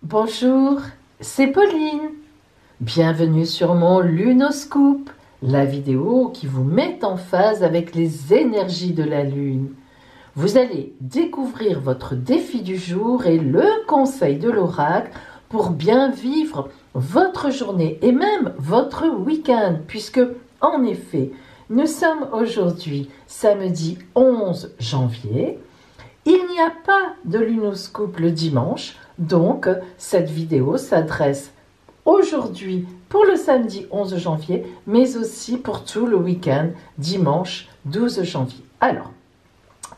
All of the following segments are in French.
Bonjour, c'est Pauline. Bienvenue sur mon Lunoscope, la vidéo qui vous met en phase avec les énergies de la Lune. Vous allez découvrir votre défi du jour et le conseil de l'oracle pour bien vivre votre journée et même votre week-end, puisque, en effet, nous sommes aujourd'hui samedi 11 janvier. Il n'y a pas de Lunoscope le dimanche, donc cette vidéo s'adresse aujourd'hui pour le samedi 11 janvier, mais aussi pour tout le week-end, dimanche 12 janvier. Alors,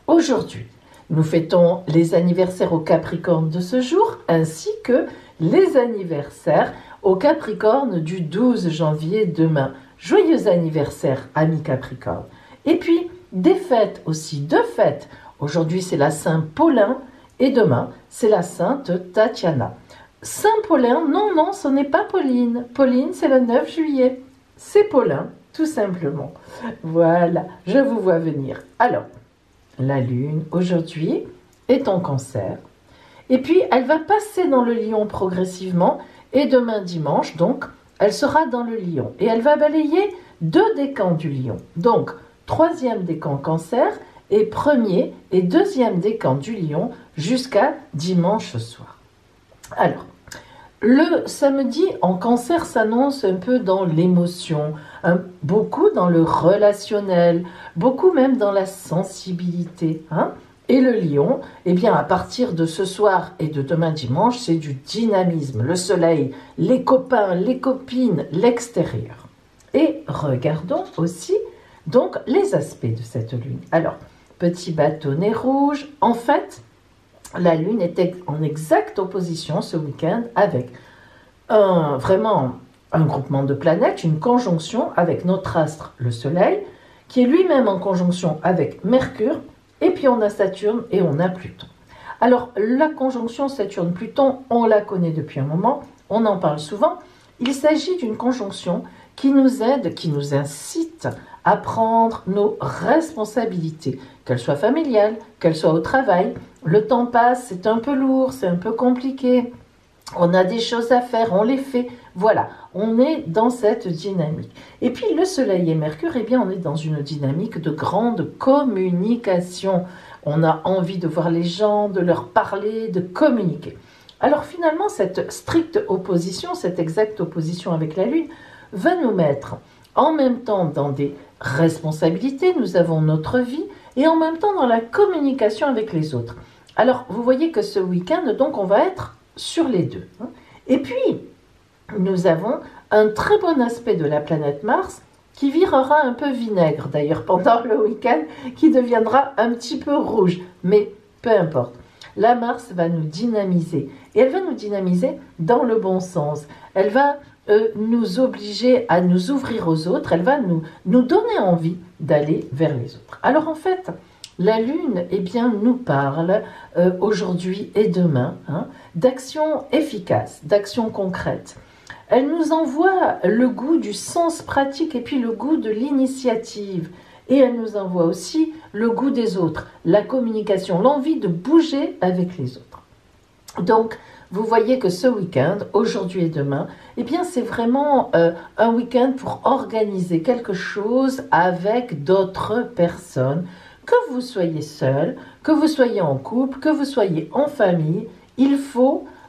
aujourd'hui, nous fêtons les anniversaires au Capricorne de ce jour, ainsi que les anniversaires au Capricorne du 12 janvier demain. Joyeux anniversaire, amis Capricorne. Et puis, des fêtes aussi, deux fêtes. Aujourd'hui, c'est la Saint Paulin et demain, c'est la Sainte Tatiana. Saint Paulin, non, ce n'est pas Pauline. Pauline, c'est le 9 juillet. C'est Paulin, tout simplement. Voilà, je vous vois venir. Alors, la Lune, aujourd'hui, est en Cancer. Et puis, elle va passer dans le Lion progressivement. Et demain, dimanche, donc, elle sera dans le Lion. Et elle va balayer deux décans du Lion. Donc, troisième décan Cancer et premier et deuxième décan du Lion jusqu'à dimanche soir. Alors, le samedi en Cancer s'annonce un peu dans l'émotion, beaucoup dans le relationnel, beaucoup même dans la sensibilité. Et le Lion, eh bien, à partir de ce soir et de demain dimanche, c'est du dynamisme, le soleil, les copains, les copines, l'extérieur. Et regardons aussi donc les aspects de cette lune. Alors, petit bâtonnet rouge, en fait, la Lune était en exacte opposition ce week-end avec vraiment un groupement de planètes, une conjonction avec notre astre, le Soleil, qui est lui-même en conjonction avec Mercure, et puis on a Saturne et on a Pluton. Alors, la conjonction Saturne-Pluton, on la connaît depuis un moment, on en parle souvent. Il s'agit d'une conjonction qui nous aide, qui nous incite à prendre nos responsabilités, qu'elles soient familiales, qu'elles soient au travail. Le temps passe, c'est un peu lourd, c'est un peu compliqué, on a des choses à faire, on les fait. Voilà, on est dans cette dynamique. Et puis le Soleil et Mercure, eh bien, on est dans une dynamique de grande communication. On a envie de voir les gens, de leur parler, de communiquer. Alors finalement, cette stricte opposition, cette exacte opposition avec la Lune, va nous mettre en même temps dans des responsabilités, nous avons notre vie, et en même temps dans la communication avec les autres. Alors, vous voyez que ce week-end, donc, on va être sur les deux. Et puis, nous avons un très bon aspect de la planète Mars qui virera un peu vinaigre, d'ailleurs, pendant le week-end, qui deviendra un petit peu rouge. Mais peu importe. La Mars va nous dynamiser. Et elle va nous dynamiser dans le bon sens. Elle va nous obliger à nous ouvrir aux autres. Elle va nous donner envie d'aller vers les autres. Alors en fait, la Lune, eh bien, nous parle aujourd'hui et demain d'actions efficaces, d'actions concrètes. Elle nous envoie le goût du sens pratique et puis le goût de l'initiative. Et elle nous envoie aussi le goût des autres, la communication, l'envie de bouger avec les autres. Donc, vous voyez que ce week-end, aujourd'hui et demain, eh bien, c'est vraiment un week-end pour organiser quelque chose avec d'autres personnes. Que vous soyez seul, que vous soyez en couple, que vous soyez en famille,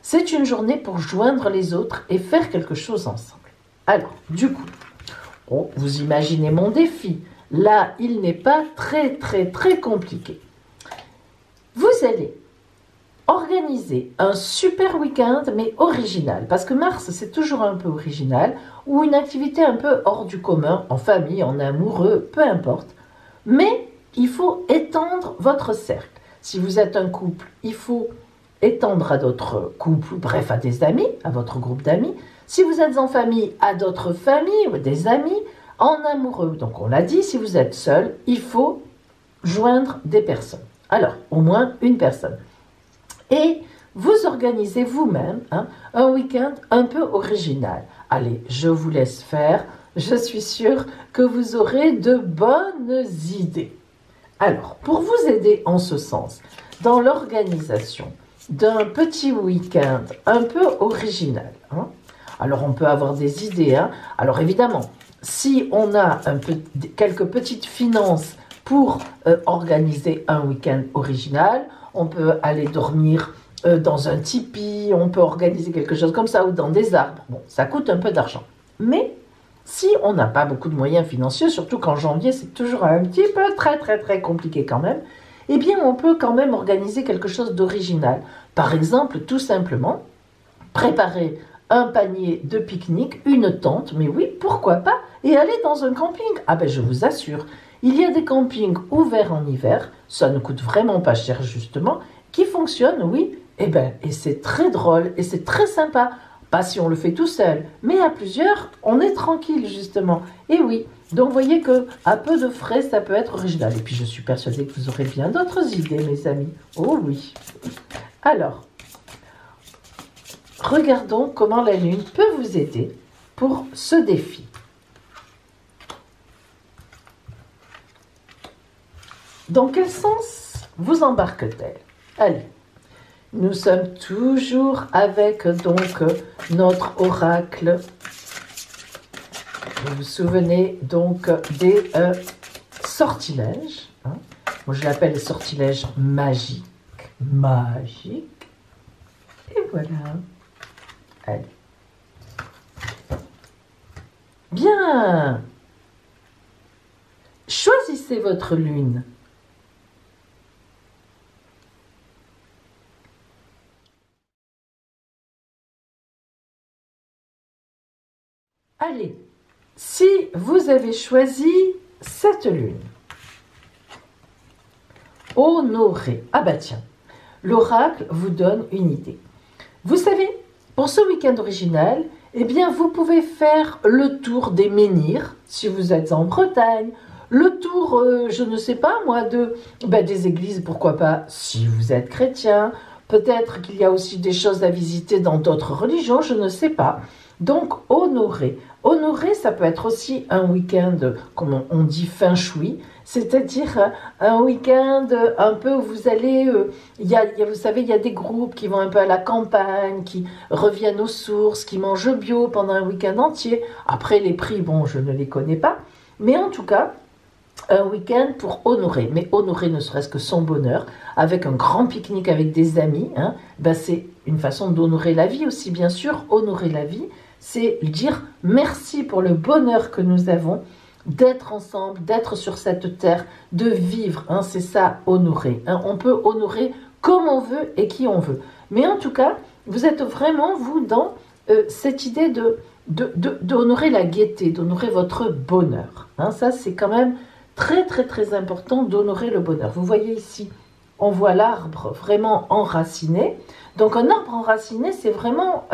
c'est une journée pour joindre les autres et faire quelque chose ensemble. Alors, du coup, vous imaginez mon défi. Là, il n'est pas très compliqué. Vous allez organiser un super week-end, mais original. Parce que Mars, c'est toujours un peu original, ou une activité un peu hors du commun, en famille, en amoureux, peu importe. Mais il faut étendre votre cercle. Si vous êtes un couple, il faut étendre à d'autres couples, bref, à des amis, à votre groupe d'amis. Si vous êtes en famille, à d'autres familles, ou des amis, en amoureux. Donc on l'a dit, si vous êtes seul, il faut joindre des personnes. Alors, au moins une personne. Et vous organisez vous-même un week-end un peu original. Allez, je vous laisse faire. Je suis sûre que vous aurez de bonnes idées. Alors, pour vous aider en ce sens, dans l'organisation d'un petit week-end un peu original, hein, alors on peut avoir des idées, hein, alors évidemment, si on a quelques petites finances pour organiser un week-end original, on peut aller dormir dans un tipi, on peut organiser quelque chose comme ça, ou dans des arbres. Bon, ça coûte un peu d'argent. Mais si on n'a pas beaucoup de moyens financiers, surtout qu'en janvier, c'est toujours un petit peu très compliqué quand même, eh bien, on peut quand même organiser quelque chose d'original. Par exemple, tout simplement, préparer un panier de pique-nique, une tente, mais oui, pourquoi pas, et aller dans un camping. Ah ben, je vous assure, il y a des campings ouverts en hiver, ça ne coûte vraiment pas cher justement, qui fonctionnent, oui, et c'est très drôle, et c'est très sympa. Pas si on le fait tout seul, mais à plusieurs, on est tranquille justement. Et oui, donc vous voyez que à peu de frais, ça peut être original. Et puis je suis persuadée que vous aurez bien d'autres idées, mes amis. Oh oui. Alors, regardons comment la Lune peut vous aider pour ce défi. Dans quel sens vous embarque-t-elle? Allez. Nous sommes toujours avec donc notre oracle. Vous vous souvenez donc des sortilèges. Hein? Moi, je l'appelle les sortilèges magiques. Magiques. Et voilà. Allez. Bien. Choisissez votre lune. Allez, si vous avez choisi cette lune, honorez. Ah bah tiens, l'oracle vous donne une idée. Vous savez, pour ce week-end original, eh bien vous pouvez faire le tour des menhirs, si vous êtes en Bretagne, le tour, je ne sais pas moi, des églises, pourquoi pas, si vous êtes chrétien. Peut-être qu'il y a aussi des choses à visiter dans d'autres religions, je ne sais pas. Donc, honorer. Honorer, ça peut être aussi un week-end, comme on dit, feng shui, c'est-à-dire un week-end un peu où vous allez, vous savez, il y a des groupes qui vont un peu à la campagne, qui reviennent aux sources, qui mangent bio pendant un week-end entier. Après, les prix, bon, je ne les connais pas, mais en tout cas, un week-end pour honorer, mais honorer ne serait-ce que son bonheur, avec un grand pique-nique avec des amis, hein, c'est une façon d'honorer la vie aussi, bien sûr. Honorer la vie, c'est dire merci pour le bonheur que nous avons d'être ensemble, d'être sur cette terre, de vivre, hein, c'est ça, honorer. Hein. On peut honorer comme on veut et qui on veut. Mais en tout cas, vous êtes vraiment, vous, dans cette idée d'honorer la gaieté, d'honorer votre bonheur. Hein. Ça, c'est quand même très important d'honorer le bonheur. Vous voyez ici, on voit l'arbre vraiment enraciné. Donc un arbre enraciné, c'est vraiment...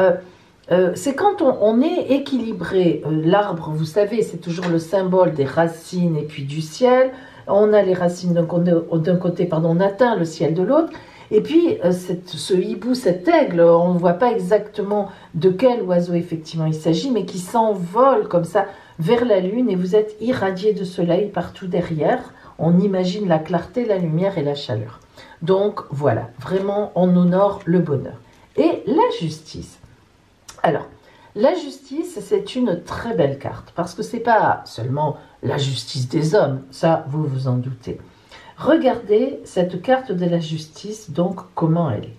c'est quand on est équilibré. L'arbre, vous savez, c'est toujours le symbole des racines et puis du ciel. On a les racines d'un côté, on atteint le ciel de l'autre. Et puis, ce hibou, cet aigle, on ne voit pas exactement de quel oiseau effectivement il s'agit, mais qui s'envole comme ça vers la lune et vous êtes irradié de soleil partout derrière. On imagine la clarté, la lumière et la chaleur. Donc voilà, vraiment on honore le bonheur. Et la justice. Alors, la justice, c'est une très belle carte parce que c'est pas seulement la justice des hommes, ça vous vous en doutez. Regardez cette carte de la justice, donc comment elle est.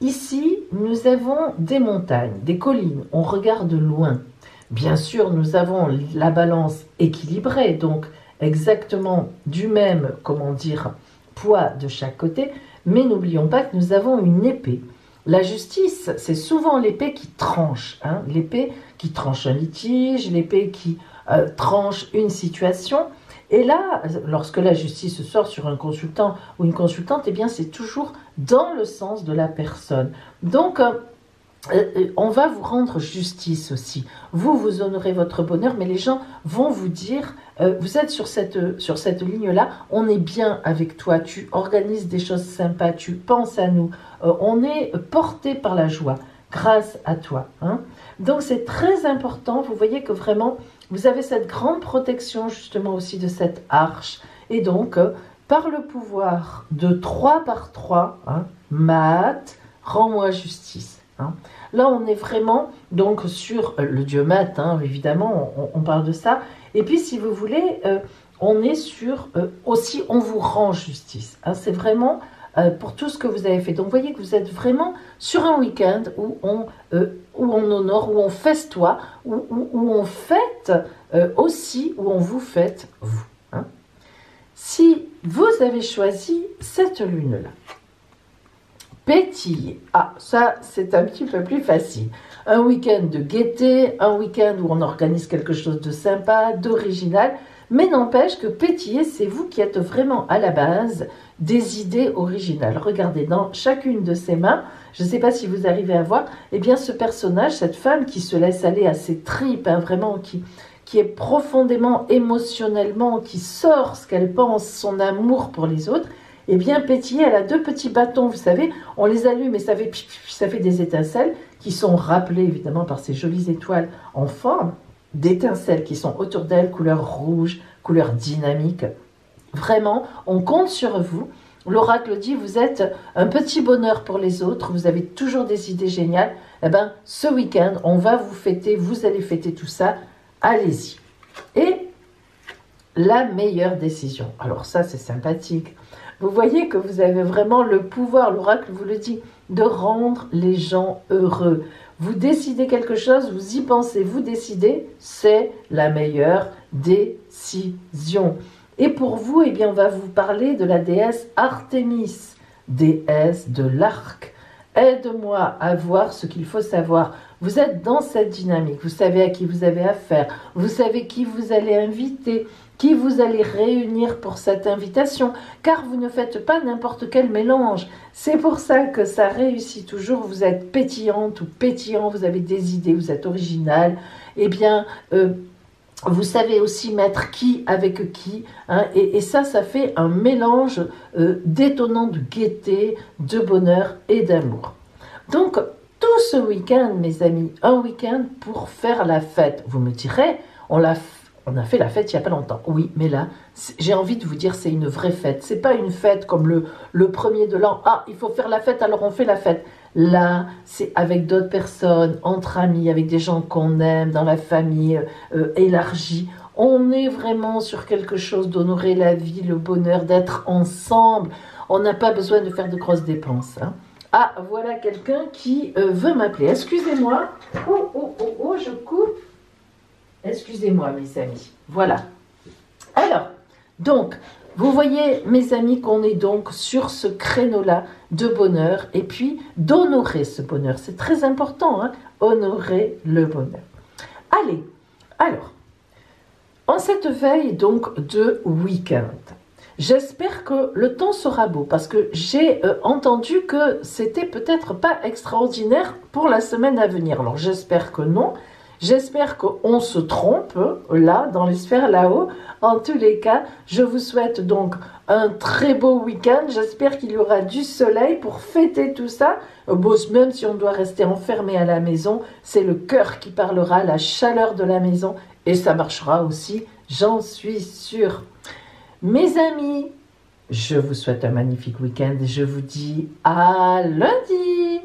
Ici, nous avons des montagnes, des collines, on regarde loin. Bien sûr, nous avons la balance équilibrée, donc exactement du même, poids de chaque côté, mais n'oublions pas que nous avons une épée. La justice, c'est souvent l'épée qui tranche, hein, l'épée qui tranche un litige, l'épée qui tranche une situation. Et là, lorsque la justice sort sur un consultant ou une consultante, eh bien, c'est toujours dans le sens de la personne. Donc, on va vous rendre justice aussi. Vous honorez votre bonheur, mais les gens vont vous dire, vous êtes sur cette ligne-là, on est bien avec toi, tu organises des choses sympas, tu penses à nous, on est porté par la joie grâce à toi. Hein. Donc c'est très important, vous voyez que vraiment, vous avez cette grande protection justement aussi de cette arche, et donc par le pouvoir de 3 par 3, hein, Maat, rends-moi justice. Hein. Là, on est vraiment donc sur le dieu Maat, hein, évidemment, on parle de ça. Et puis, si vous voulez, on est sur aussi, on vous rend justice. Hein, c'est vraiment pour tout ce que vous avez fait. Donc, vous voyez que vous êtes vraiment sur un week-end où on honore, où on festoie, où on fête aussi, où on vous fête, vous. Hein. Si vous avez choisi cette lune-là, pétiller, ah, ça c'est un petit peu plus facile. Un week-end de gaieté, un week-end où on organise quelque chose de sympa, d'original, mais n'empêche que pétiller, c'est vous qui êtes vraiment à la base des idées originales. Regardez, dans chacune de ses mains, je ne sais pas si vous arrivez à voir, eh bien ce personnage, cette femme qui se laisse aller à ses tripes, hein, vraiment, qui est profondément émotionnellement, qui sort ce qu'elle pense, son amour pour les autres, eh bien pétiller, elle a 2 petits bâtons, vous savez, on les allume et ça fait des étincelles qui sont rappelées évidemment par ces jolies étoiles en forme d'étincelles qui sont autour d'elle, couleur rouge, couleur dynamique. Vraiment, on compte sur vous. L'oracle dit, vous êtes un petit bonheur pour les autres, vous avez toujours des idées géniales. Eh bien, ce week-end, on va vous fêter, vous allez fêter tout ça. Allez-y. Et la meilleure décision. Alors ça, c'est sympathique. Vous voyez que vous avez vraiment le pouvoir, l'oracle vous le dit, de rendre les gens heureux. Vous décidez quelque chose, vous y pensez, vous décidez, c'est la meilleure décision. Et pour vous, eh bien, on va vous parler de la déesse Artémis, déesse de l'arc. Aide-moi à voir ce qu'il faut savoir. Vous êtes dans cette dynamique, vous savez à qui vous avez affaire, vous savez qui vous allez inviter, qui vous allez réunir pour cette invitation, car vous ne faites pas n'importe quel mélange. C'est pour ça que ça réussit toujours, vous êtes pétillante ou pétillant, vous avez des idées, vous êtes original, eh bien, vous savez aussi mettre qui avec qui, hein, et ça fait un mélange détonnant de gaieté, de bonheur et d'amour. Donc, tout ce week-end, mes amis, un week-end pour faire la fête. Vous me direz, on a fait la fête il n'y a pas longtemps. Oui, mais là, j'ai envie de vous dire, c'est une vraie fête. C'est pas une fête comme le premier de l'an. Ah, il faut faire la fête, alors on fait la fête. Là, c'est avec d'autres personnes, entre amis, avec des gens qu'on aime, dans la famille élargie. On est vraiment sur quelque chose d'honorer la vie, le bonheur, d'être ensemble. On n'a pas besoin de faire de grosses dépenses. Hein. Ah, voilà quelqu'un qui veut m'appeler. Excusez-moi. Oh, je coupe. Excusez-moi, mes amis. Voilà. Alors, donc, vous voyez, mes amis, qu'on est donc sur ce créneau-là de bonheur et puis d'honorer ce bonheur. C'est très important, hein, honorer le bonheur. Allez, alors, en cette veille donc de week-end, j'espère que le temps sera beau parce que j'ai entendu que c'était peut-être pas extraordinaire pour la semaine à venir. Alors, j'espère que non. J'espère qu'on se trompe, là, dans les sphères là-haut. En tous les cas, je vous souhaite donc un très beau week-end. J'espère qu'il y aura du soleil pour fêter tout ça. Bon, même si on doit rester enfermé à la maison, c'est le cœur qui parlera, la chaleur de la maison. Et ça marchera aussi, j'en suis sûre. Mes amis, je vous souhaite un magnifique week-end et je vous dis à lundi.